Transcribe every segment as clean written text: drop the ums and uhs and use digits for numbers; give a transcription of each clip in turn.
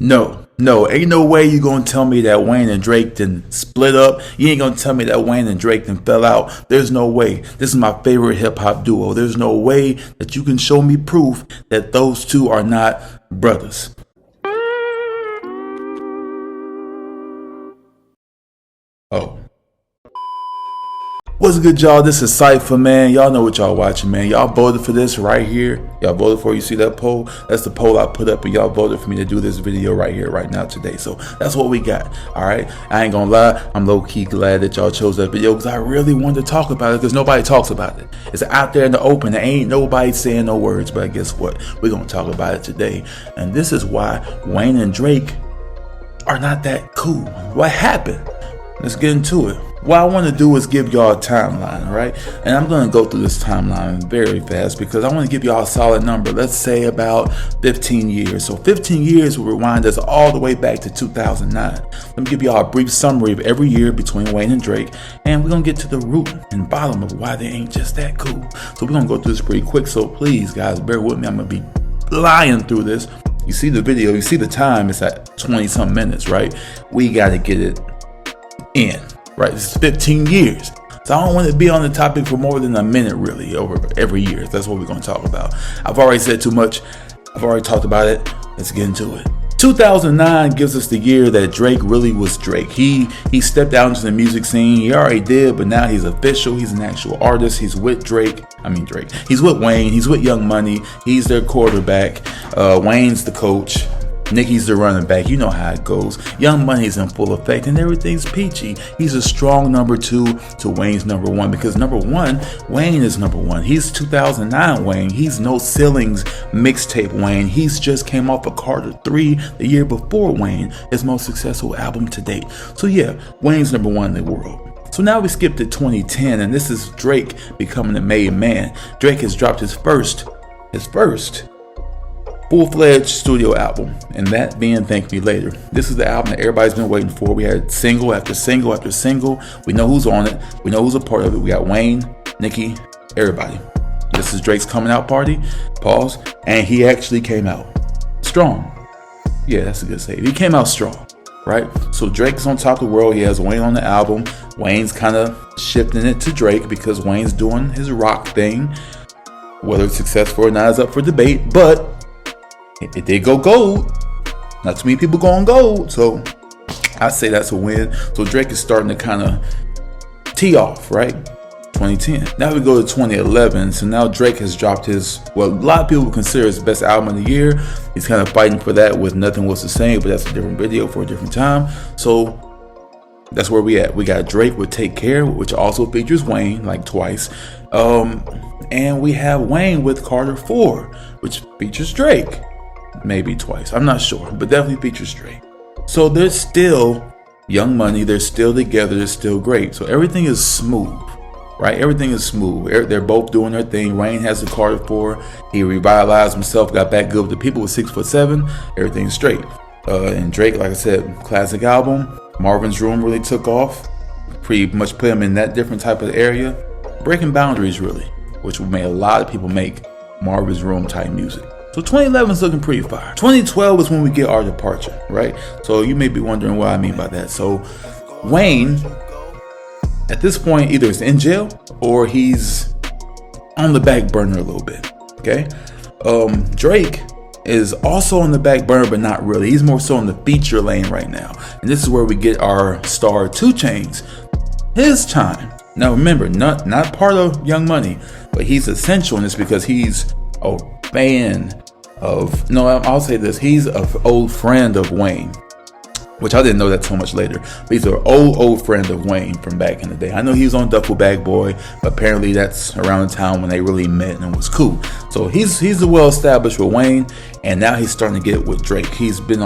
No, ain't no way you gonna tell me that Wayne and Drake didn't split up. You ain't gonna tell me that Wayne and Drake didn't fell out. There's no way. This is my favorite hip hop duo. There's no way that you can show me proof that those two are not brothers. Oh. What's good, y'all? This is Cypher, man. Y'all know what y'all watching, man. Y'all voted for this right here. Y'all voted for it. You see that poll? That's the poll I put up, and y'all voted for me to do this video right here, right now, today. So that's what we got. All right. I ain't gonna lie. I'm low-key glad that y'all chose that video because I really wanted to talk about it because nobody talks about it. It's out there in the open. There ain't nobody saying no words. But guess what? We're gonna talk about it today. And this is why Wayne and Drake are not that cool. What happened? Let's get into it. What I want to do is give y'all a timeline, right? And I'm going to go through this timeline very fast because I want to give y'all a solid number. Let's say about 15 years. So 15 years will rewind us all the way back to 2009. Let me give y'all a brief summary of every year between Wayne and Drake. And we're going to get to the root and bottom of why they ain't just that cool. So we're going to go through this pretty quick. So please, guys, bear with me. I'm going to be flying through this. You see the video, you see the time. It's at 20-some minutes, right? We got to get it in. Right, this is 15 years. So I don't want to be on the topic for more than a minute, really, over every year. That's what we're going to talk about. I've already said too much. I've already talked about it. Let's get into it. 2009 gives us the year that Drake really was Drake. He stepped out into the music scene. He already did, but now he's official. He's an actual artist. He's with Drake. He's with Wayne. He's with Young Money. He's their quarterback. Wayne's the coach. Nicki's the running back. You know how it goes. Young Money's in full effect and everything's peachy. He's a strong number 2 to Wayne's number 1 because number 1, Wayne is number 1. He's 2009 Wayne. He's no ceilings mixtape Wayne. He's just came off of Carter 3 the year before Wayne, his most successful album to date. So yeah, Wayne's number 1 in the world. So now we skip to 2010 and this is Drake becoming a made man. Drake has dropped his first full-fledged studio album, and that being Thank Me Later. This is the album that everybody's been waiting for. We had single after single after single. We know who's on it. We know who's a part of it. We got Wayne, Nicki, everybody. This is Drake's coming out party. Pause. And he actually came out strong. Yeah, that's a good save. He came out strong, right? So Drake's on top of the world. He has Wayne on the album. Wayne's kind of shifting it to Drake because Wayne's doing his rock thing. Whether it's successful or not is up for debate, but it did go gold. Not too many people going gold, so I say that's a win. So Drake is starting to kind of tee off, right? 2010. Now we go to 2011. So now Drake has dropped his, well, a lot of people consider his best album of the year. He's kind of fighting for that with Nothing Was the Same, but that's a different video for a different time. So that's where we at. We got Drake with Take Care, which also features Wayne like twice. And we have Wayne with Carter 4, which features Drake. Maybe twice, I'm not sure, but definitely features Drake. So they're still Young Money, they're still together, they're still great. So everything is smooth, right? Everything is smooth. They're both doing their thing. Wayne has the Carter 4. He revitalized himself, got back good with the people with 6'7". Everything's straight. And Drake, like I said, classic album. Marvin's Room really took off. Pretty much put him in that different type of area. Breaking boundaries, really, which made a lot of people make Marvin's Room type music. So 2011 is looking pretty fire. 2012 is when we get our departure, right? So you may be wondering what I mean by that. So Wayne, at this point, either is in jail or he's on the back burner a little bit, okay? Drake is also on the back burner, but not really. He's more so in the feature lane right now. And this is where we get our star 2 Chainz. His time. Now remember, not part of Young Money, but he's essential in this because he's a fan of, no, I'll say this, he's an old friend of Wayne, which I didn't know that so much later, but he's an old friend of Wayne from back in the day. I know he was on Duffel Bag Boy, but apparently that's around the time when they really met and was cool. So he's well established with Wayne, and now he's starting to get with Drake. He's been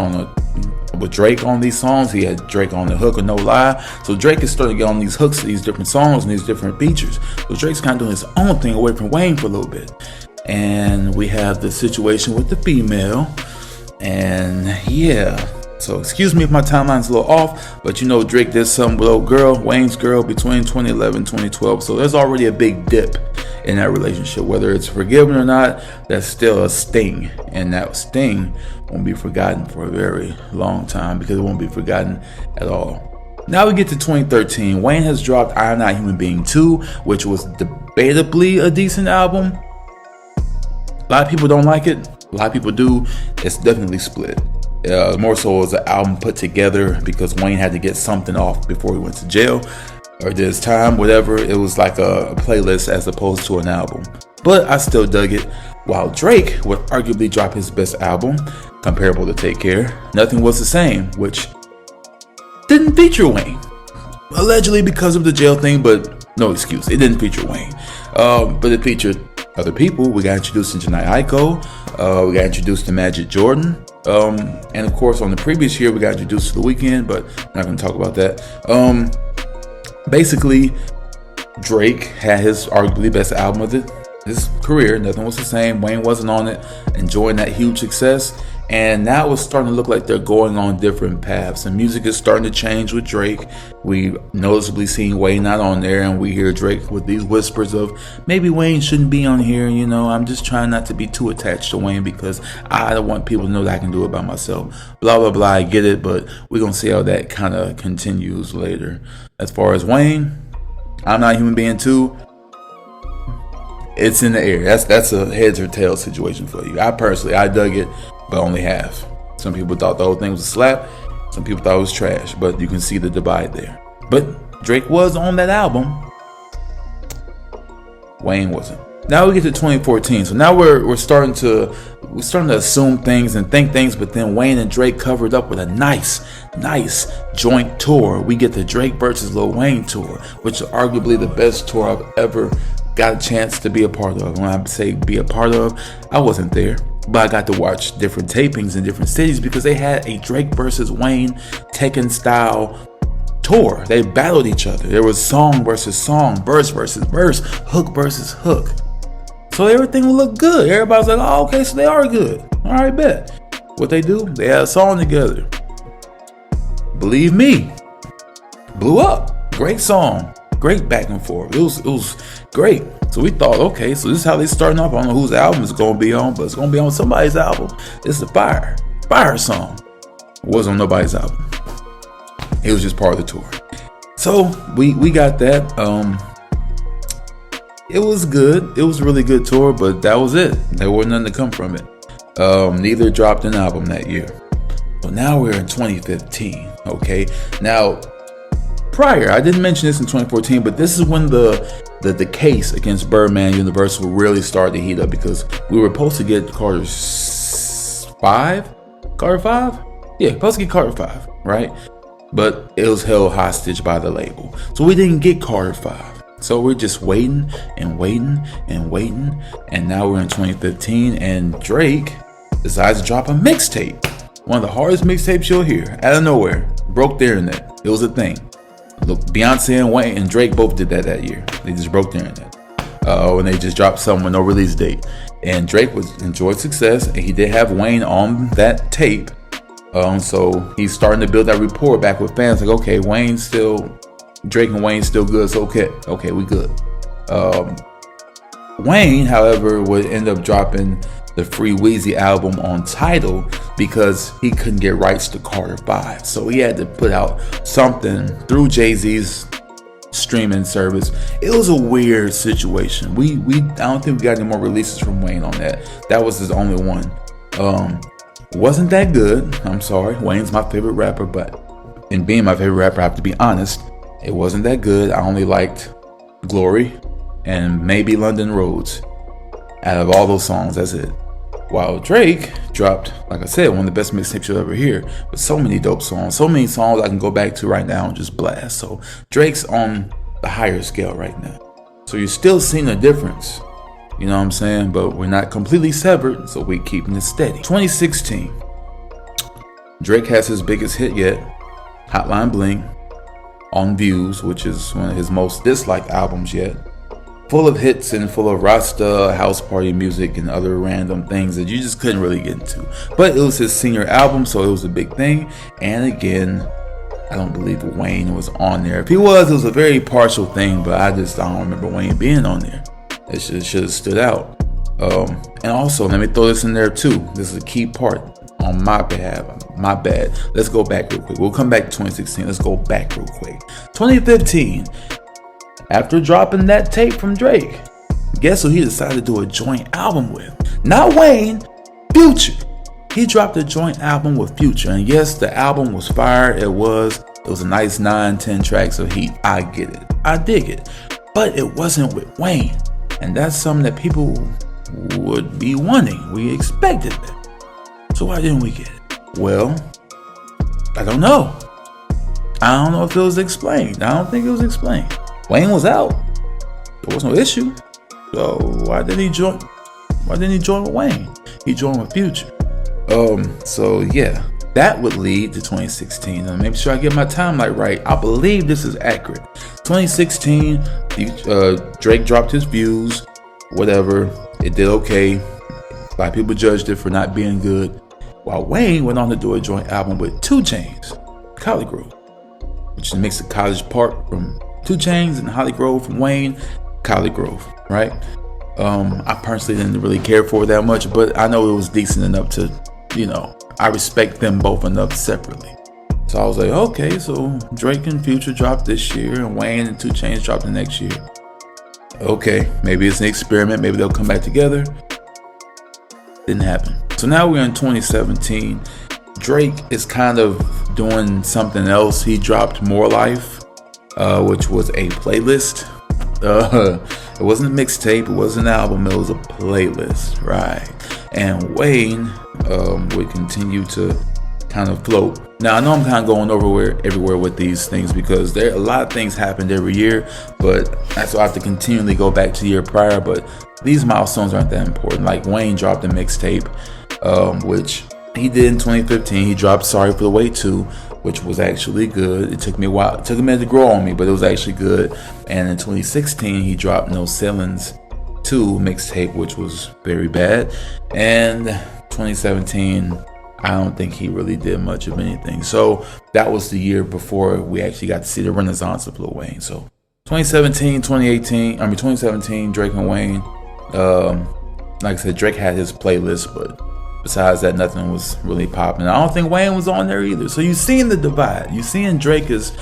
with Drake on these songs. He had Drake on the hook of No Lie. So Drake is starting to get on these hooks, these different songs and these different features. So Drake's kind of doing his own thing away from Wayne for a little bit. And we have the situation with the female, and yeah, so excuse me if my timeline's a little off, but you know Drake did something with old girl, Wayne's girl, between 2011 and 2012, so there's already a big dip in that relationship. Whether it's forgiven or not, that's still a sting, and that sting won't be forgotten for a very long time, because it won't be forgotten at all. Now we get to 2013. Wayne has dropped I'm Not Human Being 2, which was debatably a decent album. A lot of people don't like it. A lot of people do. It's definitely split. More so as an album put together because Wayne had to get something off before he went to jail or did his time, whatever. It was like a playlist as opposed to an album. But I still dug it. While Drake would arguably drop his best album, comparable to Take Care, Nothing Was the Same, which didn't feature Wayne. Allegedly because of the jail thing, but no excuse. It didn't feature Wayne. But it featured other people. We got introduced to Jhené Aiko. We got introduced to Magic Jordan. And of course, on the previous year, we got introduced to The Weeknd, but I'm not going to talk about that. Basically, Drake had his arguably best album of his career. Nothing Was the Same. Wayne wasn't on it, enjoying that huge success. And now it's starting to look like they're going on different paths. And music is starting to change with Drake. We noticeably seen Wayne not on there, and we hear Drake with these whispers of maybe Wayne shouldn't be on here. You know, I'm just trying not to be too attached to Wayne because I don't want people to know that I can do it by myself. Blah, blah, blah. I get it, but we're going to see how that kind of continues later. As far as Wayne, I'm Not Human Being 2. It's in the air. That's a heads or tails situation for you. I dug it, but only half. Some people thought the whole thing was a slap. Some people thought it was trash, but you can see the divide there. But Drake was on that album. Wayne wasn't. Now we get to 2014. So now we're starting to assume things and think things, but then Wayne and Drake covered up with a nice joint tour. We get the Drake versus Lil Wayne tour, which is arguably the best tour I've ever got a chance to be a part of. When I say be a part of, I wasn't there, but I got to watch different tapings in different cities because they had a Drake versus Wayne Tekken style tour. They battled each other. There was song versus song, verse versus verse, hook versus hook. So everything would look good. Everybody's like, oh, okay, so they are good. All right, bet. What they do? They had a song together. Believe Me. Blew up. Great song. Great back and forth. It was great. So we thought, okay, so this is how they starting off. I don't know whose album it's going to be on, but it's going to be on somebody's album. It's a fire song. It wasn't on nobody's album. It was just part of the tour. So we got that. It was good. It was a really good tour, but that was it. There wasn't nothing to come from it. Neither dropped an album that year. So now we're in 2015. Okay. Now, prior, I didn't mention this in 2014, but this is when the case against Birdman Universal really started to heat up because we were supposed to get Carter 5? Carter 5? Yeah, supposed to get Carter 5, right? But it was held hostage by the label. So we didn't get Carter 5. So we're just waiting and waiting and waiting. And now we're in 2015 and Drake decides to drop a mixtape. One of the hardest mixtapes you'll hear. Out of nowhere. Broke the internet. It was a thing. Look, Beyonce and Wayne and Drake both did that year. They just broke the internet. When they just dropped something with no release date. And Drake enjoyed success, and he did have Wayne on that tape. So he's starting to build that rapport back with fans. Like, okay, Drake and Wayne still good, so okay, we good. Wayne, however, would end up dropping the Free Weezy album on Tidal because he couldn't get rights to Carter 5. So he had to put out something through Jay-Z's streaming service. It was a weird situation. I don't think we got any more releases from Wayne on that. That was his only one. Wasn't that good. I'm sorry. Wayne's my favorite rapper, but in being my favorite rapper, I have to be honest. It wasn't that good. I only liked Glory and maybe London Roads. Out of all those songs, that's it. While Drake dropped, like I said, one of the best mixtapes you'll ever hear, with so many dope songs, so many songs I can go back to right now and just blast. So Drake's on the higher scale right now. So you're still seeing a difference. You know what I'm saying? But we're not completely severed, so we're keeping it steady. 2016. Drake has his biggest hit yet, Hotline Bling, on Views, which is one of his most disliked albums yet. Full of hits and full of Rasta, house party music, and other random things that you just couldn't really get into. But it was his senior album, so it was a big thing. And again, I don't believe Wayne was on there. If he was, it was a very partial thing, but I don't remember Wayne being on there. It should have stood out. And also, let me throw this in there too. This is a key part on my behalf. My bad. Let's go back real quick. We'll come back to 2016. Let's go back real quick. 2015, after dropping that tape from Drake, guess who he decided to do a joint album with? Not Wayne, Future. He dropped a joint album with Future. And yes, the album was fire. It was a nice 9-10 tracks of heat. I get it. I dig it. But it wasn't with Wayne. And that's something that people would be wanting. We expected that. So why didn't we get it? Well, I don't know. I don't know if it was explained. I don't think it was explained. Wayne was out. There was no issue. So why didn't he join with Wayne? He joined with Future. So yeah, that would lead to 2016. And make sure I get my timeline right. I believe this is accurate. 2016, Drake dropped his Views, whatever. It did okay. A lot of people judged it for not being good. While Wayne went on to do a joint album with 2 Chainz, College Grove, which makes the College Park from 2 Chainz and Holly Grove from Wayne, College Grove, right? I personally didn't really care for it that much, but I know it was decent enough to, I respect them both enough separately. So I was like, okay, so Drake and Future dropped this year, and Wayne and 2 Chainz dropped the next year. Okay, maybe it's an experiment. Maybe they'll come back together. Didn't happen. So now we're in 2017. Drake is kind of doing something else. He dropped More Life, which was a playlist. It wasn't a mixtape. It wasn't an album. It was a playlist, right? And Wayne would continue to kind of float. Now I know I'm kind of going everywhere with these things because a lot of things happened every year, but that's why I have to continually go back to the year prior. But these milestones aren't that important. Like Wayne dropped a mixtape, which he did in 2015. He dropped Sorry for the Wait 2, which was actually good. It took me a while. It took a minute to grow on me, but it was actually good. And in 2016, he dropped No Ceilings 2 mixtape, which was very bad. And 2017, I don't think he really did much of anything. So that was the year before we actually got to see the renaissance of Lil Wayne. So 2017, Drake and Wayne. Like I said, Drake had his playlist, but besides that, nothing was really popping. I don't think Wayne was on there either. So you're seeing the divide. You're seeing Drake is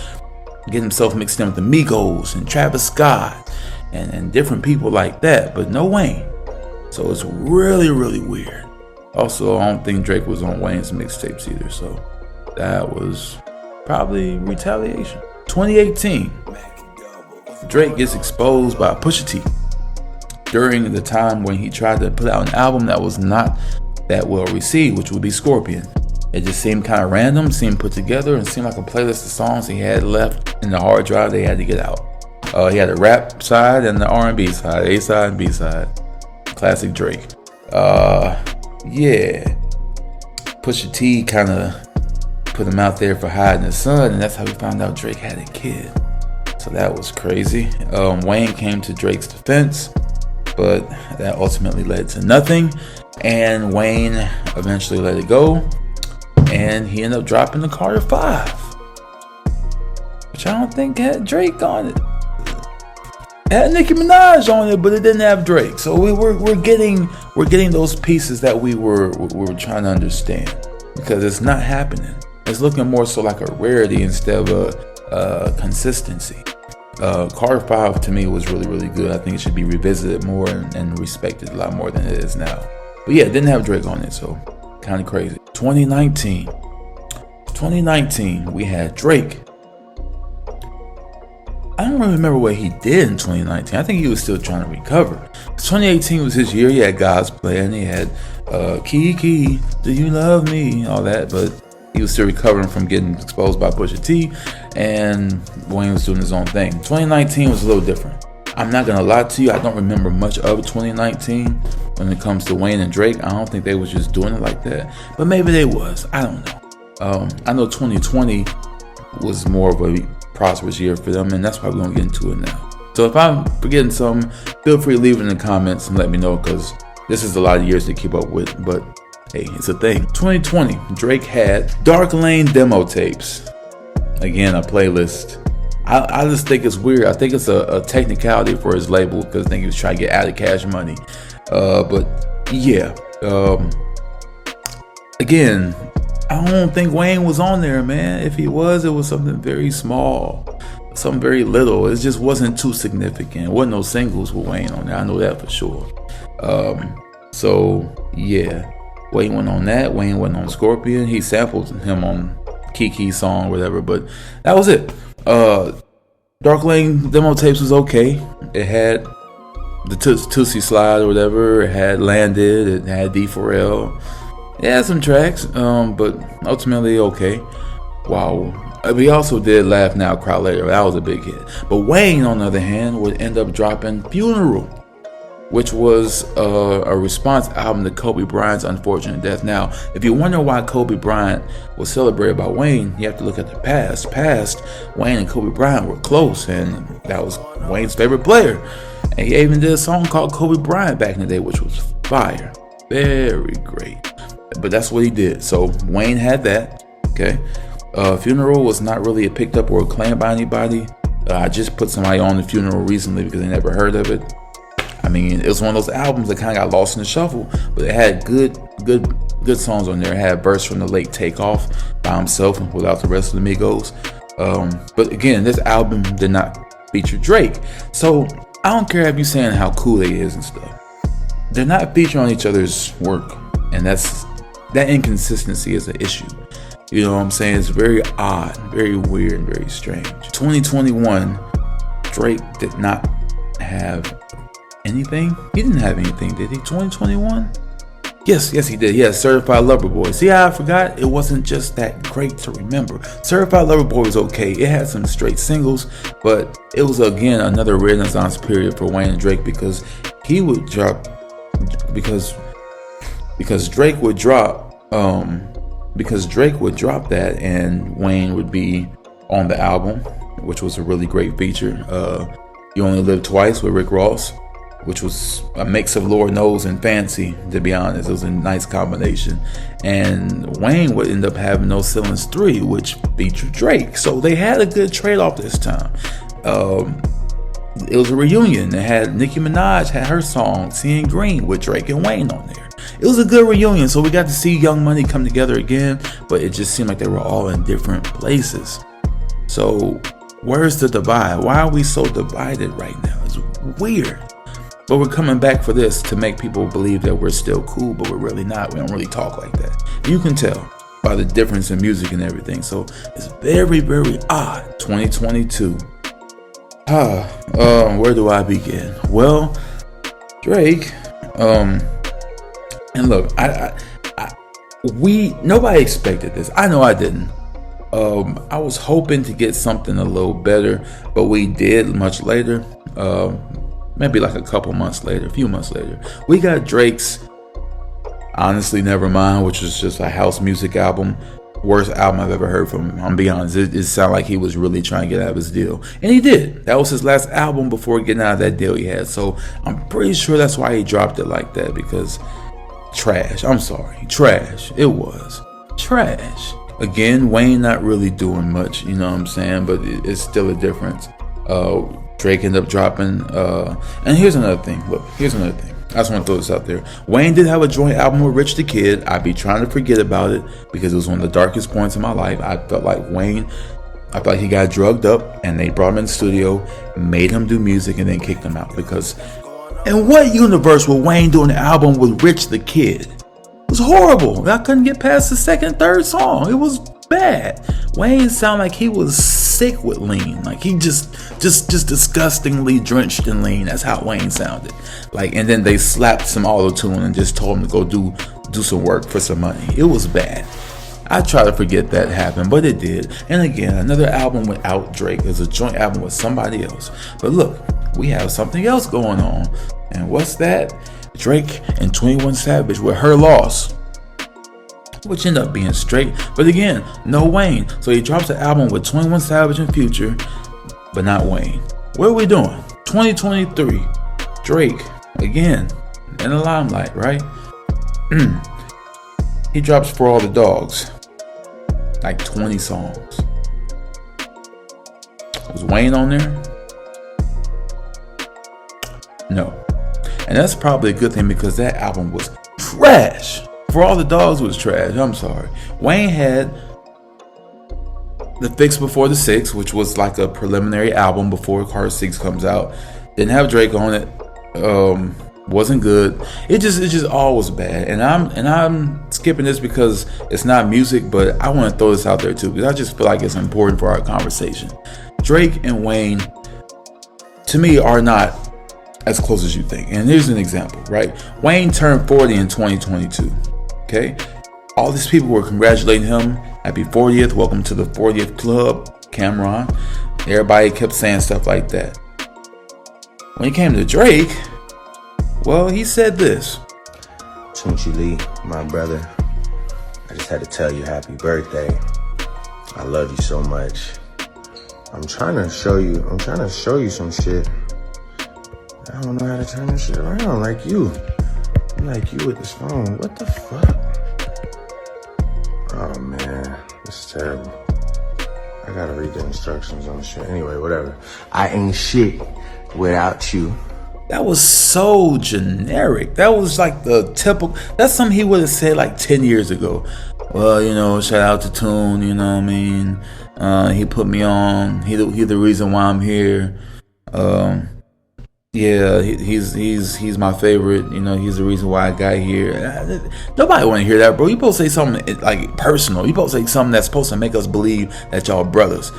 getting himself mixed in with the Migos and Travis Scott and different people like that, but no Wayne. So it's really, really weird. Also, I don't think Drake was on Wayne's mixtapes either, so that was probably retaliation. 2018, Drake gets exposed by Pusha T during the time when he tried to put out an album that was not that well received, which would be Scorpion. It just seemed kind of random, seemed put together, and seemed like a playlist of songs he had left in the hard drive they had to get out. He had a rap side and the R&B side, A side and B side. Classic Drake. Yeah, Pusha T kind of put him out there for hiding the sun, and that's how we found out Drake had a kid. So that was crazy. Wayne came to Drake's defense, but that ultimately led to nothing, and Wayne eventually let it go, and he ended up dropping the Carter 5, which I don't think had Drake on it. It had Nicki Minaj on it, but it didn't have Drake. So we're getting those pieces that we were trying to understand, because it's not happening. It's looking more so like a rarity instead of a consistency. Carter 5 to me was really, really good. I think it should be revisited more and respected a lot more than it is now. But yeah, it didn't have Drake on it, so kind of crazy. 2019, we had Drake. I don't really remember what he did in 2019. I think he was still trying to recover. 2018 was his year. He had God's Plan. He had Kiki, Do You Love Me? All that. But he was still recovering from getting exposed by Pusha T. And Wayne was doing his own thing. 2019 was a little different. I'm not going to lie to you. I don't remember much of 2019 when it comes to Wayne and Drake. I don't think they was just doing it like that. But maybe they was. I don't know. I know 2020 was more of a prosperous year for them, and that's why we're going to get into it now. So if I'm forgetting something, feel free to leave it in the comments and let me know, because this is a lot of years to keep up with, but hey, it's a thing. 2020, Drake had Dark Lane demo tapes. Again, a playlist. I just think it's weird. I think it's a technicality for his label because I think he was trying to get out of Cash Money. But yeah, again, I don't think Wayne was on there, man. If he was, it was something very small, something very little. It just wasn't too significant. It wasn't no singles with Wayne on there. I know that for sure. So yeah, Wayne went on that. Wayne went on Scorpion. He sampled him on Kiki's song, whatever. But that was it. Dark Lane demo tapes was okay. It had the Tootsie Slide or whatever. It had Landed. It had D4L. It had some tracks, but ultimately okay. Wow. We also did Laugh Now, Cry Later. That was a big hit. But Wayne, on the other hand, would end up dropping Funeral, which was a response album to Kobe Bryant's unfortunate death. Now, if you wonder why Kobe Bryant was celebrated by Wayne, you have to look at the past. Wayne and Kobe Bryant were close, and that was Wayne's favorite player. And he even did a song called Kobe Bryant back in the day, which was fire. Very great. But that's what he did. So Wayne had that, okay? Funeral was not really picked up or acclaimed by anybody. I just put somebody on the Funeral recently because they never heard of it. I mean, it was one of those albums that kind of got lost in the shuffle, but it had good songs on there. It had a verse from the late Takeoff by himself without the rest of the Migos. But again, this album did not feature Drake. So I don't care if you're saying how cool they is and stuff. They're not featuring on each other's work, and that inconsistency is an issue. You know what I'm saying? It's very odd, very weird, and very strange. 2021, Drake did not have anything. He didn't have anything, did he? 2021? Yes, he did. He had Certified Lover Boy. See how I forgot? It wasn't just that great to remember. Certified Lover Boy was okay. It had some straight singles, but it was again another renaissance period for Wayne and Drake because he would drop because Drake would drop that and Wayne would be on the album, which was a really great feature. You Only Live Twice with Rick Ross, which was a mix of Lord Knows and Fancy, to be honest. It was a nice combination. And Wayne would end up having No Ceilings 3, which featured Drake. So they had a good trade-off this time. It was a reunion. It had Nicki Minaj had her song Seeing Green with Drake and Wayne on there. It was a good reunion, so we got to see Young Money come together again, but it just seemed like they were all in different places. So where's the divide? Why are we so divided right now? It's weird. But we're coming back for this to make people believe that we're still cool, but we're really not. We don't really talk like that. You can tell by the difference in music and everything. So it's very, very odd. 2022. Where do I begin? Well, Drake, and look, nobody expected this. I know I didn't. I was hoping to get something a little better, but we did much later. Maybe like a few months later. We got Drake's Honestly Nevermind, which was just a house music album. Worst album I've ever heard from him. I'm be honest, it sounded like he was really trying to get out of his deal. And he did. That was his last album before getting out of that deal he had. So I'm pretty sure that's why he dropped it like that, because trash. I'm sorry. Trash. It was. Trash. Again, Wayne not really doing much, you know what I'm saying? But it's still a difference. Drake ended up dropping. And here's another thing. Look, here's another thing. I just want to throw this out there. Wayne did have a joint album with Rich the Kid. I'd be trying to forget about it because it was one of the darkest points in my life. I felt like he got drugged up and they brought him in the studio, made him do music, and then kicked him out. Because in what universe was Wayne doing an album with Rich the Kid? It was horrible. I couldn't get past the second, third song. It was bad. Wayne sounded like he was sick with lean. Like he just disgustingly drenched in lean. That's how Wayne sounded. Like, and then they slapped some auto-tune and just told him to go do some work for some money. It was bad. I try to forget that happened, but it did. And again, another album without Drake is a joint album with somebody else. But look, we have something else going on. And what's that? Drake and 21 Savage with Her Loss, which ended up being straight. But again, no Wayne. So he drops an album with 21 Savage and Future, but not Wayne. What are we doing? 2023. Drake, again, in the limelight, right? He drops For All the Dogs. Like 20 songs. Was Wayne on there? No. And that's probably a good thing because that album was trash. For All the Dogs was trash. I'm sorry. Wayne had The Fix Before the Six, which was like a preliminary album before Part 6 comes out. Didn't have Drake on it. Wasn't good. It just all was bad. And I'm skipping this because it's not music, but I want to throw this out there too because I just feel like it's important for our conversation. Drake and Wayne, to me, are not as close as you think. And here's an example, right? Wayne turned 40 in 2022. Okay? All these people were congratulating him. Happy 40th. Welcome to the 40th club, Cameron. Everybody kept saying stuff like that. When it came to Drake, well, he said this. Tunchi Lee, my brother, I just had to tell you happy birthday. I love you so much. I'm trying to show you some shit. I don't know how to turn this shit around like you. I'm like you with this phone. What the fuck? Oh man, this is terrible. I gotta read the instructions on shit. Anyway, whatever. I ain't shit without you. That was so generic. That was like the typical. That's something he would have said like 10 years ago. Well, you know, shout out to Tune. You know what I mean? He put me on. He the reason why I'm here. Yeah, he's my favorite. You know, he's the reason why I got here. Nobody want to hear that, bro. You supposed to say something like personal. You supposed to say something that's supposed to make us believe that y'all brothers.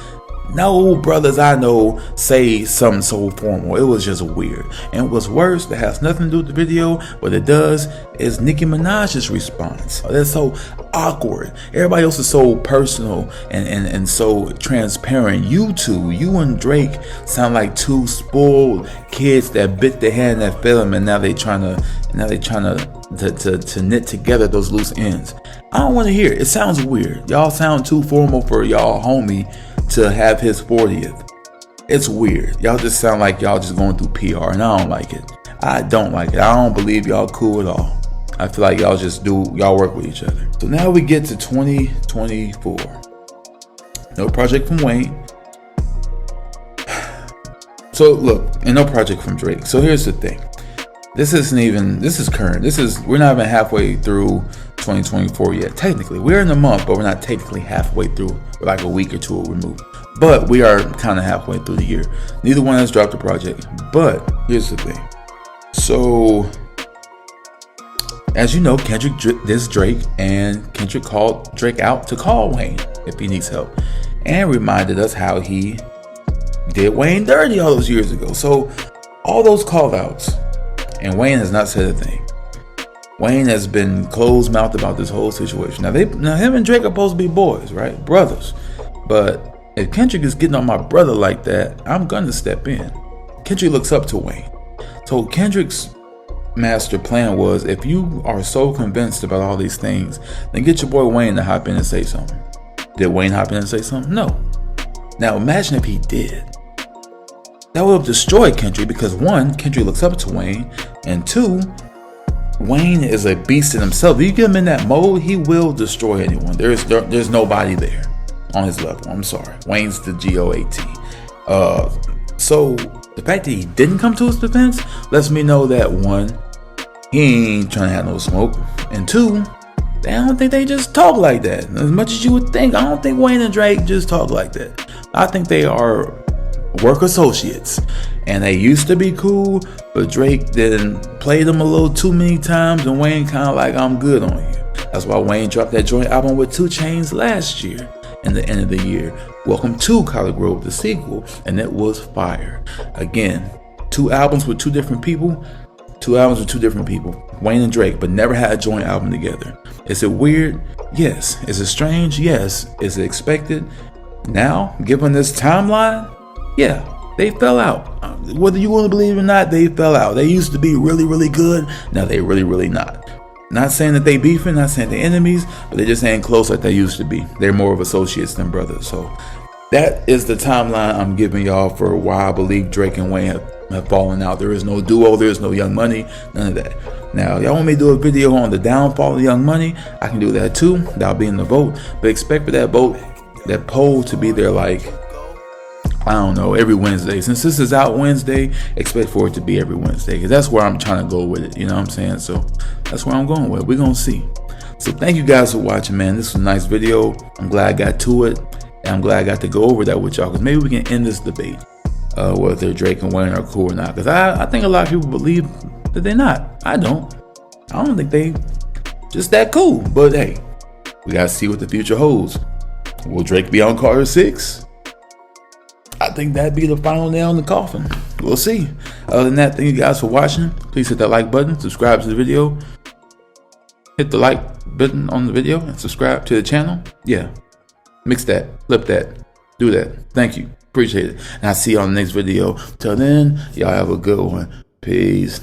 No brothers I know say something so formal. It was just weird. And what's worse, that has nothing to do with the video. What it does is Nicki Minaj's response. That's so awkward. Everybody else is so personal and so transparent. You two, you and Drake sound like two spoiled kids that bit their hand that fed them, and now they trying to knit together those loose ends. I don't want to hear it. It sounds weird. Y'all sound too formal for y'all homie to have his 40th. It's weird. Y'all just sound like y'all just going through PR, and I don't like it. I don't like it. I don't believe y'all cool at all. I feel like y'all work with each other. So now we get to 2024. No project from Wayne. So look, and no project from Drake. So here's the thing. This is current. We're not even halfway through 2024 yet. Technically, we're in the month, but we're not technically halfway through. We're like a week or two removed. But we are kind of halfway through the year. Neither one has dropped a project. But here's the thing. So, as you know, Kendrick dissed Drake, and Kendrick called Drake out to call Wayne if he needs help, and reminded us how he did Wayne dirty all those years ago. So, all those call outs, and Wayne has not said a thing. Wayne has been closed-mouthed about this whole situation. Now him and Drake are supposed to be boys, right? Brothers. But if Kendrick is getting on my brother like that, I'm gonna step in. Kendrick looks up to Wayne. So Kendrick's master plan was, if you are so convinced about all these things, then get your boy Wayne to hop in and say something. Did Wayne hop in and say something? No. Now imagine if he did. That would have destroyed Kendrick because one, Kendrick looks up to Wayne, and two, Wayne is a beast in himself. If you get him in that mode, he will destroy anyone. There's nobody there on his level. I'm sorry. Wayne's the GOAT. So the fact that he didn't come to his defense lets me know that one, he ain't trying to have no smoke, and two, I don't think they just talk like that. As much as you would think, I don't think Wayne and Drake just talk like that. I think they are work associates, and they used to be cool, but Drake didn't play them a little too many times, and Wayne kind of like, I'm good on you. That's why Wayne dropped that joint album with 2 Chainz last year, in the end of the year. Welcome to Collard Grove, the sequel, and it was fire. Again, 2 albums with 2 different people, Wayne and Drake, but never had a joint album together. Is it weird? Yes. Is it strange? Yes. Is it expected? Now, given this timeline, yeah, they fell out. Whether you want to believe it or not, they fell out. They used to be really, really good. Now they really, really not. Not saying that they beefing, not saying they're enemies, but they just ain't close like they used to be. They're more of associates than brothers. So that is the timeline I'm giving y'all for why I believe Drake and Wayne have fallen out. There is no duo, there is no Young Money, none of that. Now, y'all want me to do a video on the downfall of Young Money? I can do that too. That'll be in the vote. But expect for that vote, that poll to be there like I don't know, every Wednesday. Since this is out Wednesday, expect for it to be every Wednesday, because that's where I'm trying to go with it. You know what I'm saying? So that's where I'm going with it. We're going to see. So thank you guys for watching, man. This was a nice video. I'm glad I got to it. And I'm glad I got to go over that with y'all, because maybe we can end this debate, whether Drake and Wayne are cool or not. Because I think a lot of people believe that they're not. I don't think they just that cool. But hey, we got to see what the future holds. Will Drake be on Carter 6? I think that'd be the final nail in the coffin. We'll see. Other than that, thank you guys for watching. Please hit that like button, subscribe to the video. Hit the like button on the video and subscribe to the channel. Yeah. Mix that, flip that, do that. Thank you. Appreciate it. And I'll see you on the next video. Till then, y'all have a good one. Peace.